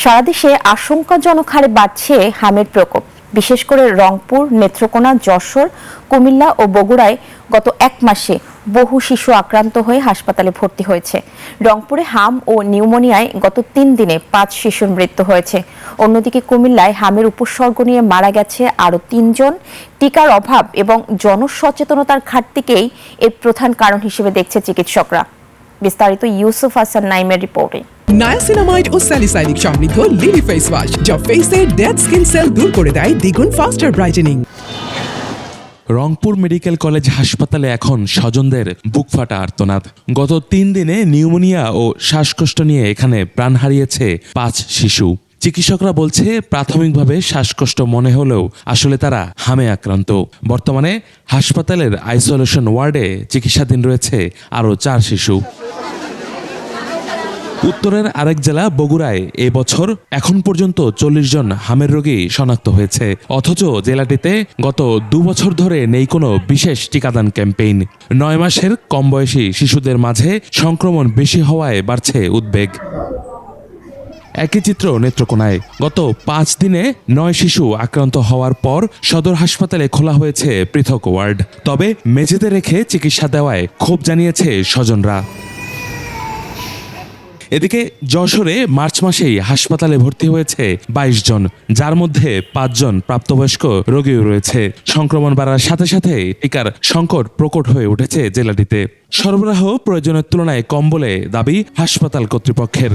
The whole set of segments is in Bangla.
সারা দেশে আশঙ্কাজনক হারে বাড়ছে হামের প্রকোপ। বিশেষ করে রংপুর, নেত্রকোনা, যশোর, কুমিল্লা ও বগুড়ায় গত এক মাসে বহু শিশু আক্রান্ত হয়ে হাসপাতালে ভর্তি হয়েছে। রংপুরে হাম ও নিউমোনিয়ায় গত 3 দিনে 5 শিশুর মৃত্যু হয়েছে। অন্যদিকে কুমিল্লায় হামের উপসর্গ নিয়ে মারা গেছে আরও 3 জন। টিকার অভাব এবং জনসচেতনতার ঘাটতিকেই এর প্রধান কারণ হিসেবে দেখছে চিকিৎসকরা। বিস্তারিত ইউসুফ হাসান নাইমের রিপোর্টে। নায়াসিনামাইড ও স্যালিসাইলিক সমৃদ্ধ লিলি ফেস ওয়াশ যা ফেসের ডেড স্কিন সেল দূর করে দেয় দ্বিগুণ ফাস্টার ব্রাইটেনিং। রংপুর মেডিকেল কলেজ হাসপাতালে এখন স্বজনদের বুকফাটা আর্তনাদ। গত 3 দিনে নিউমোনিয়া ও শ্বাসকষ্ট নিয়ে এখানে প্রাণ হারিয়েছে 5 শিশু। চিকিৎসকরা বলছে প্রাথমিকভাবে শ্বাসকষ্ট মনে হলেও আসলে তারা হামে আক্রান্ত। বর্তমানে হাসপাতালের আইসোলেশন ওয়ার্ডে চিকিৎসাধীন রয়েছে আরও 4 শিশু। উত্তরের আরেক জেলা বগুড়ায় এবছর এখন পর্যন্ত 40 জন হামের রোগী শনাক্ত হয়েছে, অথচ জেলাটিতে গত 2 বছর ধরে নেই কোনো বিশেষ টিকাদান ক্যাম্পেইন। 9 মাসের কম বয়সী শিশুদের মাঝে সংক্রমণ বেশি হওয়ায় বাড়ছে উদ্বেগ। একই চিত্র নেত্রকোনায়। গত 5 দিনে 9 শিশু আক্রান্ত হওয়ার পর সদর হাসপাতালে খোলা হয়েছে পৃথক ওয়ার্ড। তবে মেঝেতে রেখে চিকিৎসা দেওয়ায় ক্ষোভ জানিয়েছে স্বজনরা। এদিকে যশোরে মার্চ মাসেই হাসপাতালে ভর্তি হয়েছে 22 জন, যার মধ্যে 5 জন প্রাপ্তবয়স্ক রোগীও রয়েছে। সংক্রমণ বাড়ার সাথে সাথে টিকার সংকট প্রকট হয়ে উঠেছে জেলাটিতে। সরবরাহ প্রয়োজনের তুলনায় কম বলে দাবি হাসপাতাল কর্তৃপক্ষের।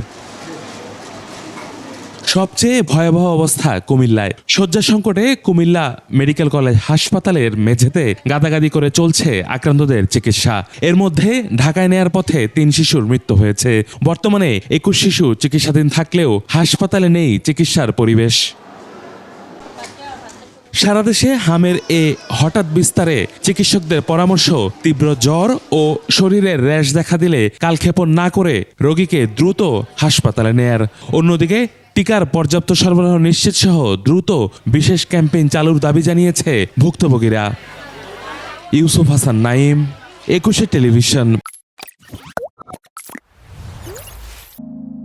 সবচেয়ে ভয়াবহ অবস্থা কুমিল্লায়। শয্যা সংকটে কুমিল্লা মেডিকেল কলেজ হাসপাতালের মেঝেতে গাদাগাদি করে চলছে আক্রান্তদের চিকিৎসা। এর মধ্যে ঢাকায় নেয়ার পথে 3 শিশুর মৃত্যু হয়েছে। বর্তমানে 21 শিশু চিকিৎসাধীন থাকলেও হাসপাতালে নেই চিকিৎসার পরিবেশ। সারা দেশে হামের এ হঠাৎ বিস্তারে চিকিৎসকদের পরামর্শ তীব্র জ্বর ও শরীরের র্যাশ দেখা দিলে কালক্ষেপণ না করে রোগীকে দ্রুত হাসপাতালে নেয়ার। অন্যদিকে টিকার পর্যাপ্ত সরবরাহ নিশ্চিত সহ দ্রুত বিশেষ ক্যাম্পেইন চালুর দাবি জানিয়েছে ভুক্তভোগীরা। ইউসুফ হাসান নাইম, 21 টেলিভিশন।